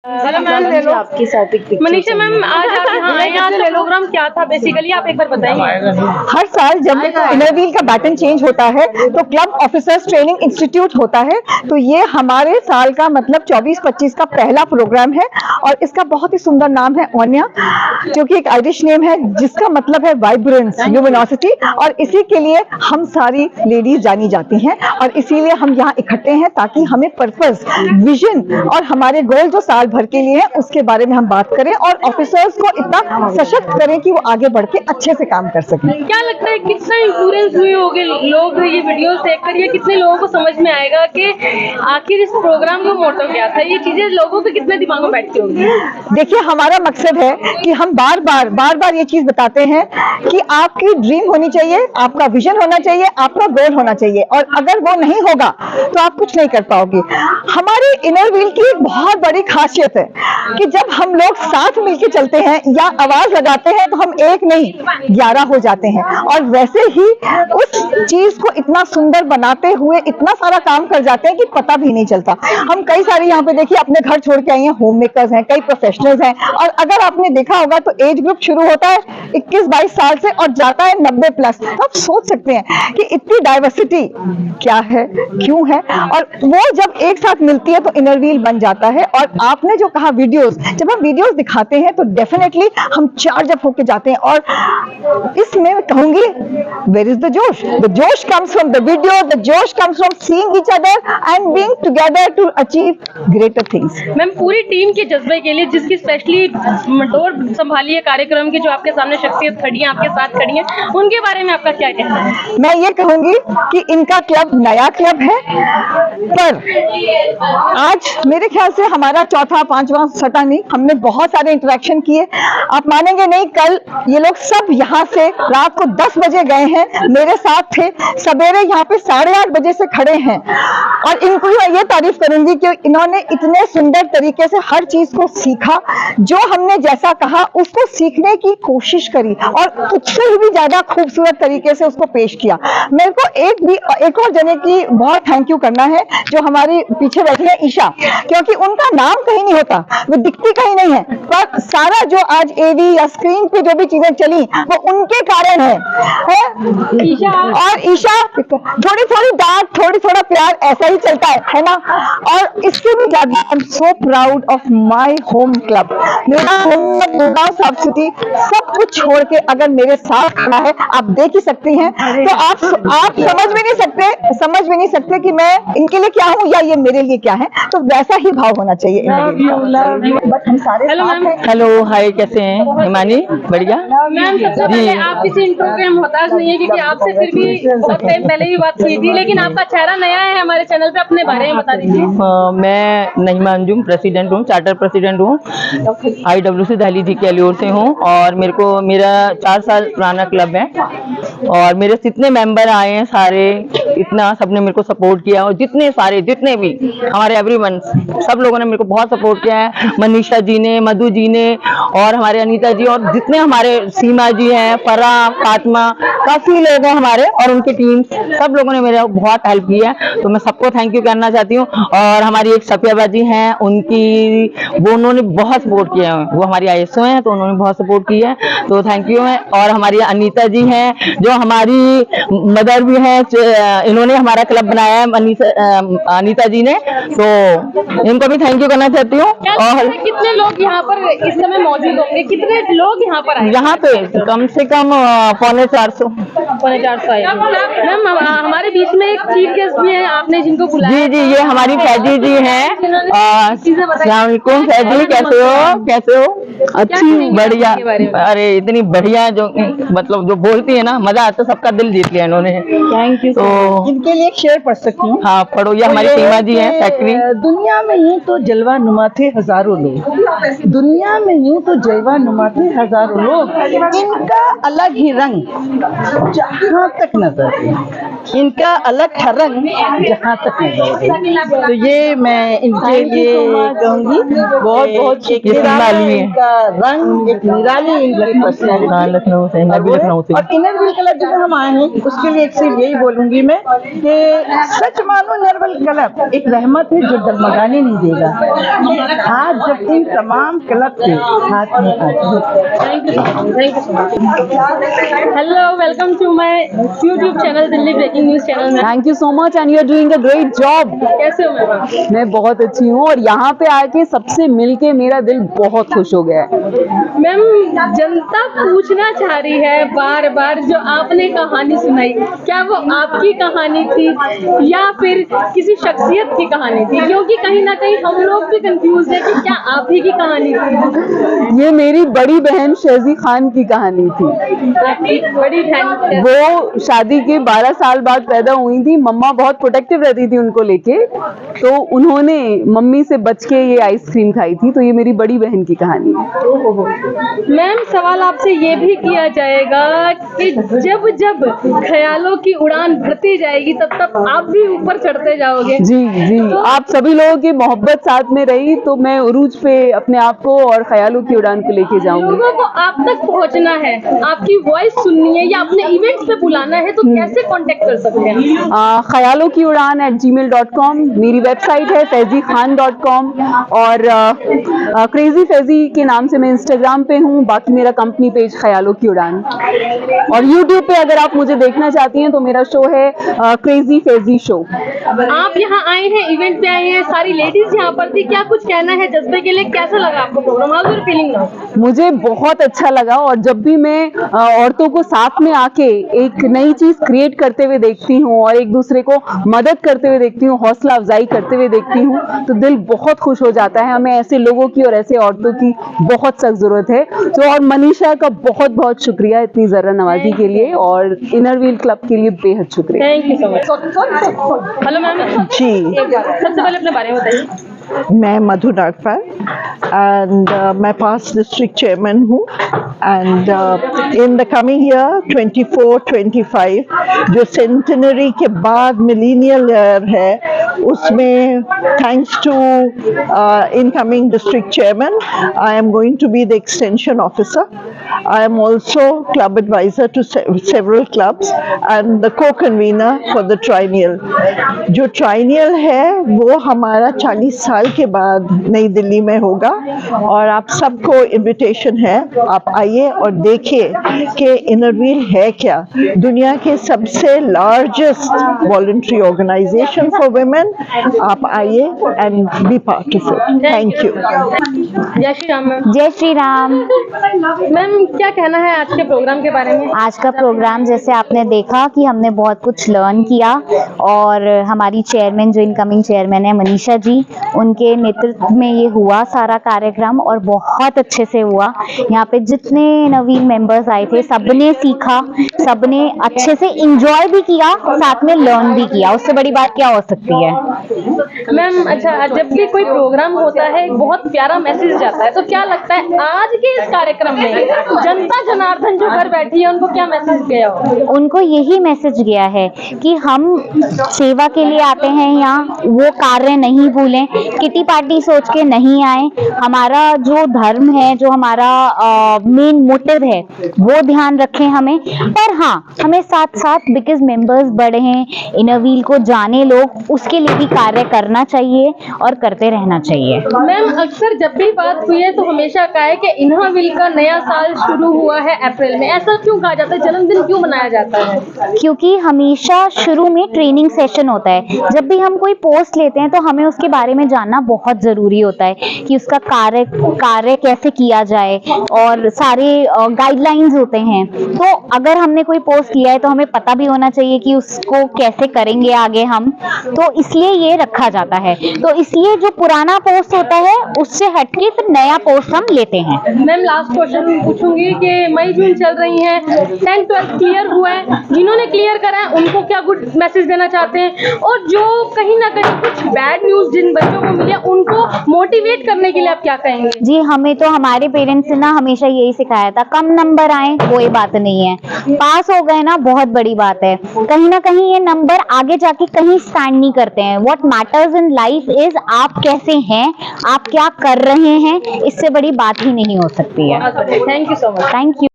Hello ma'am, आपके साथ एक मनीषा मैम, आज आप यहाँ आए हैं, आज का प्रोग्राम क्या था बेसिकली, आप एक बार बताइए। हर साल जब इनर व्हील का बैटन चेंज होता है तो क्लब ऑफिसर्स ट्रेनिंग इंस्टीट्यूट होता है, तो ये हमारे साल का मतलब 24-25 का पहला प्रोग्राम है और इसका बहुत ही सुंदर नाम है ओनिया, जो कि एक आयरिश नेम है जिसका मतलब है वाइब्रेंस, ल्यूमिनोसिटी, और इसी के लिए हम सारी लेडीज जानी जाती हैं और इसीलिए हम यहाँ इकट्ठे हैं ताकि हमें पर्पस, विजन और हमारे गोल जो साल भर के लिए है उसके बारे में हम बात करें और ऑफिसर्स को इतना सशक्त करें कि वो आगे बढ़ के अच्छे से काम कर सकें। क्या लगता है कितना इंफ्लुएंस हुए होंगे लोग ये वीडियोस देखकर, या कितने लोगों को समझ में आएगा कि आखिर इस प्रोग्राम का मोटो क्या था, ये चीजें लोगों के कितने दिमाग में बैठती होंगी? देखिए, हमारा मकसद है कि हम बार बार ये चीज बताते हैं कि आपकी ड्रीम होनी चाहिए, आपका विजन होना चाहिए, आपका गोल होना चाहिए, और अगर वो नहीं होगा तो आप कुछ नहीं कर पाओगे। हमारे इनर व्हील की एक बहुत बड़ी खासियत है कि जब हम लोग साथ मिलकर चलते हैं या आवाज लगाते हैं तो हम एक नहीं 11 हो जाते हैं, और वैसे ही उस चीज को इतना सुंदर बनाते हुए इतना सारा काम कर जाते हैं कि पता भी नहीं चलता। हम कई सारे यहाँ पे देखिए अपने घर छोड़ के आई हैं, होम मेकर्स हैं, कई प्रोफेशनल्स हैं, और अगर आपने देखा होगा तो एज ग्रुप शुरू होता है 21-22 साल से और जाता है 90+। आप सोच सकते हैं कि इतनी डाइवर्सिटी क्या है, क्यों है, और वो जब एक साथ मिलती है तो इनर व्हील बन जाता है। और आपने जो कहा वीडियोस, जब हम वीडियोस दिखाते हैं तो डेफिनेटली हम चार्ज अप होके जाते हैं, और इसमें मैं कहूंगी वेयर इज द जोश? द जोश comes from the video, the जोश comes from seeing each other and being together to achieve greater things. Ma'am, पूरी टीम के जज्बे के लिए जिसकी स्पेशली डोर संभाली है कार्यक्रम की, जो आपके सामने शख्सियत खड़ी है, आपके साथ खड़ी है, उनके बारे में आपका क्या कहना है? मैं ये कहूंगी कि इनका क्लब नया क्लब है, पर आज मेरे ख्याल से हमारा 4था-5वां सटा नहीं, हमने बहुत सारे इंटरेक्शन किए। आप मानेंगे नहीं, कल ये लोग सब यहाँ से रात को 10 बजे गए हैं, मेरे साथ थे, सवेरे यहाँ पे 8:30 बजे से खड़े हैं, और इनको मैं ये तारीफ करूंगी कि इन्होंने इतने सुंदर तरीके से हर चीज को सीखा, जो हमने जैसा कहा उसको सीखने की कोशिश करी और उससे भी ज्यादा खूबसूरत तरीके से उसको पेश किया। मेरे को एक और जने की बहुत थैंक यू करना है, जो हमारी पीछे बैठी है ईशा, क्योंकि उनका नाम कहीं नहीं होता, वो दिखती कहीं नहीं है, पर सारा जो आज एवी या स्क्रीन पे जो भी चीजें चली वो उनके कारण है? ईशा, और ईशा थोड़ी डांट, थोड़ा प्यार, ऐसा ही चलता है ना। और इससे भी ज्यादा I am so proud of my home club. मेरा होम गुड़गांव साउथ सिटी सब कुछ छोड़ के अगर मेरे साथ खड़ा है, आप देख ही सकती हैं, तो आप समझ भी नहीं सकते कि मैं इनके लिए क्या हूँ या ये मेरे लिए क्या है। तो वैसा ही भाव होना चाहिए। बट हम सारे हेलो, हाय, कैसे हैं हिमानी? बढ़िया मैम, सबसे पहले आप किसी इंट्रो के मोहताज नहीं है, क्योंकि आपसे फिर भी बहुत टाइम पहले ही बात हुई थी, लेकिन आपका चेहरा नया है हमारे चैनल पे, अपने बारे में बता दीजिए। मैं नईमा अंजुम प्रेसिडेंट हूँ, चार्टर प्रेसिडेंट हूँ, IWC दिल्ली जी ओर से हूँ, और मेरा 4 साल पुराना क्लब है, और मेरे जितने मेंबर आए हैं सारे, इतना सबने मेरे को सपोर्ट किया, और जितने भी हमारे एवरीवन, सब लोगों ने मेरे को बहुत सपोर्ट किया है। मनीषा जी ने, मधु जी ने, और हमारे अनीता जी, और जितने हमारे सीमा जी हैं, फरा, फातिमा, काफी लोग हैं हमारे, और उनकी टीम, सब लोगों ने मेरा बहुत हेल्प किया है, तो मैं सबको थैंक यू करना चाहती हूँ। और हमारी एक सफिया जी हैं, उन्होंने बहुत सपोर्ट किया है, वो हमारी ISO हैं, तो उन्होंने बहुत सपोर्ट किया है, तो थैंक यू है। और हमारी अनीता जी हैं, जो हमारी मदर भी हैं, इन्होंने हमारा क्लब बनाया है, अनीता जी ने, तो इनको भी थैंक यू करना चाहती हूँ। और कितने लोग यहाँ पर इस समय मौजूद होंगे, कितने लोग यहाँ पर आए? यहाँ पे कम से कम 450 आए। मैम, हमारे बीच में एक चीफ गेस्ट भी है, आपने जिनको बुलाया? जी, ये हमारी फैजी जी हैं। अस्सलाम वालेकुम फैजी, कैसे हो? अच्छी, बढ़िया। अरे इतनी बढ़िया, जो मतलब जो बोलती है ना, मजा आता, सबका दिल जीत लिया इन्होंने। Thank you. तो इनके लिए एक शेर पढ़ सकती हूँ? हाँ, पढ़ो। ये हमारी सीमा जी हैं, फैक्ट्री। दुनिया में यूं तो जलवा नुमा थे हजारों लोग, दुनिया में यूं तो जलवा नुमा थे हजारों लोग, इनका अलग ही रंग जहाँ तक नजर, इनका अलग रंग जहाँ तक नजर। तो ये मैं इनके लिए कहूँगी, बहुत बहुत इनका रंग एक निराली इनकी पर्सनैलिटी, लखनऊ से, और इनर व्हील क्लब जब हम आए हैं उसके लिए एक सिर्फ यही बोलूंगी मैं कि सच मानो इनर व्हील क्लब एक रहमत है जो डगमगाने नहीं देगा। हाथ जब इन तमाम क्लब के हाथ में आते हैं। Hello, welcome to my YouTube channel Delhi breaking news channel में। Thank you so much and you are doing a great job. कैसे हो मैम? मैं बहुत अच्छी हूँ और यहाँ पे आके सबसे मिलके मेरा दिल बहुत खुश हो गया है। मैम, जनता पूछना चाह रही है बार बार, जो आपने कहानी सुनाई, क्या वो आपकी कहानी थी या फिर किसी शख्सियत की कहानी थी? क्योंकि कहीं ना कहीं हम लोग भी कंफ्यूज है कि क्या आप ही की कहानी थी। ये मेरी बड़ी बहन शेजी खान की कहानी थी। आपकी बड़ी बहन वो शादी के 12 साल बाद पैदा हुई थी। मम्मा बहुत प्रोटेक्टिव रहती थी उनको लेके, तो उन्होंने मम्मी से बच के ये आइसक्रीम खाई थी। तो ये मेरी बड़ी बहन की कहानी है। मैम, सवाल आपसे ये भी किया जाएगा कि जब जब ख्यालों की उड़ान भरती जाएगी तब तब आप भी ऊपर चढ़ते जाओगे। जी जी, तो आप सभी लोगों की मोहब्बत साथ में रही तो मैं उरूज पे अपने आप को और ख्यालों की उड़ान को लेके जाऊंगी। लोगों को आप तक पहुंचना है, आपकी वॉइस सुननी है या अपने इवेंट्स पे बुलाना है, तो कैसे कांटेक्ट कर सकते हैं? ख्यालों की उड़ान @gmail.com। मेरी वेबसाइट है faizyKhan.com और क्रेजी फैजी के नाम से मैं इंस्टाग्राम पे हूँ। बाकी मेरा कंपनी पेज ख्यालों की उड़ान, और यूट्यूब पे अगर आप मुझे देखना चाहती हैं तो मेरा शो है क्रेजी फैजी शो। आप यहाँ आए हैं, इवेंट पे आए हैं, सारी लेडीज यहाँ पर थी, क्या कुछ कहना है जज्बे के लिए? कैसा लगा आपको program? How you feeling now? मुझे बहुत अच्छा लगा, और जब भी मैं औरतों को साथ में आके एक नई चीज क्रिएट करते हुए देखती हूँ और एक दूसरे को मदद करते हुए देखती हूँ, हौसला अफजाई करते हुए देखती हूँ, तो दिल बहुत खुश हो जाता है। हमें ऐसे लोगों की और ऐसे औरतों की बहुत सख्त जरूरत है। तो और मनीषा का बहुत बहुत शुक्रिया इतनी जरा नवाजी के लिए, और इनर व्हील क्लब के लिए बेहद शुक्रिया। Thank you so much. Hello ma'am ji, सबसे पहले अपने बारे में बताइए। मैं मधु नागपाल एंड मैं पास्ट डिस्ट्रिक्ट चेयरमैन हूँ। And in the coming year 24-25 जो सेंटिनरी के बाद मिलीनियल ईयर है, उसमें thanks to incoming district chairman I am going to be the extension officer. I am also club advisor to several clubs and the co-convener for the triennial. जो triennial है वो हमारा 40 साल के बाद नई दिल्ली में होगा, और आप सबको इनविटेशन है, आप आइए और देखिए कि इनर व्हील है क्या। दुनिया के सबसे largest voluntary organization for women. आप आइए and be part of it. Thank you. जय श्री राम मैम। जय श्री राम। मैम, क्या कहना है आज के प्रोग्राम के बारे में? आज का प्रोग्राम जैसे आपने देखा कि हमने बहुत कुछ लर्न किया, और हमारी चेयरमैन जो इनकमिंग चेयरमैन है मनीषा जी, उनके नेतृत्व में ये हुआ सारा कार्यक्रम, और बहुत अच्छे से हुआ। यहाँ पे जितने नवीन मेंबर्स आए थे सबने सीखा, सबने अच्छे से इंजॉय भी किया, साथ में लर्न भी किया। उससे बड़ी बात क्या हो सकती है? मैम, अच्छा, जब भी कोई प्रोग्राम होता है एक बहुत प्यारा मैसेज जाता है, तो क्या लगता है आज के इस कार्यक्रम में जनता जनार्दन जो घर बैठी है उनको क्या मैसेज गया हो? उनको यही मैसेज गया है कि हम सेवा के लिए आते हैं यहाँ, वो कार्य नहीं भूलें, किटी पार्टी सोच के नहीं आए। हमारा जो धर्म है, जो हमारा मेन मोटिव है, वो ध्यान रखें हमें। पर हाँ, हमें साथ साथ बिकॉज मेंबर्स बड़े हैं, इनर व्हील को जाने लोग, उसके लिए भी कार्य करना चाहिए और करते रहना चाहिए। मैम, अक्सर जब भी बात हुई है तो हमेशा कहा है कि इनर व्हील का नया साल शुरू हुआ है अप्रैल में। ऐसा क्यों कहा जाता है? जन्मदिन क्यों मनाया जाता है? क्योंकि हमेशा शुरू में ट्रेनिंग सेशन होता है। जब भी हम कोई पोस्ट लेते हैं तो हमें उसके बारे में जानना बहुत जरूरी होता है कि उसका कार्य कैसे किया जाए, और सारे गाइडलाइंस होते हैं। तो अगर हमने कोई पोस्ट किया है तो हमें पता भी होना चाहिए कि उसको कैसे करेंगे आगे हम, तो इसलिए ये रखा जाता है। तो इसलिए जो पुराना पोस्ट होता है उससे हटके फिर नया पोस्ट हम लेते हैं। मैम, लास्ट क्वेश्चन पूछूंगी कि मई जून चल रही है, 10th-12th क्लियर हुआ है, जिन्होंने क्लियर करा है उनको क्या गुड मैसेज देना चाहते हैं, और जो कहीं ना कहीं कुछ बैड न्यूज जिन बच्चों को मिले उनको मोटिवेट करने के लिए आप क्या कहेंगे? जी, हमें तो हमारे पेरेंट्स ने ना हमेशा यही सिखाया था, कम नंबर आए कोई बात नहीं है, पास हो गए ना बहुत बड़ी बात है। कहीं ना कहीं ये नंबर आगे जाके कहीं स्टैंड नहीं करते हैं। What matters in life is आप कैसे हैं, आप क्या कर रहे हैं, इससे बड़ी बात ही नहीं हो सकती है। Thank you so much. Thank you.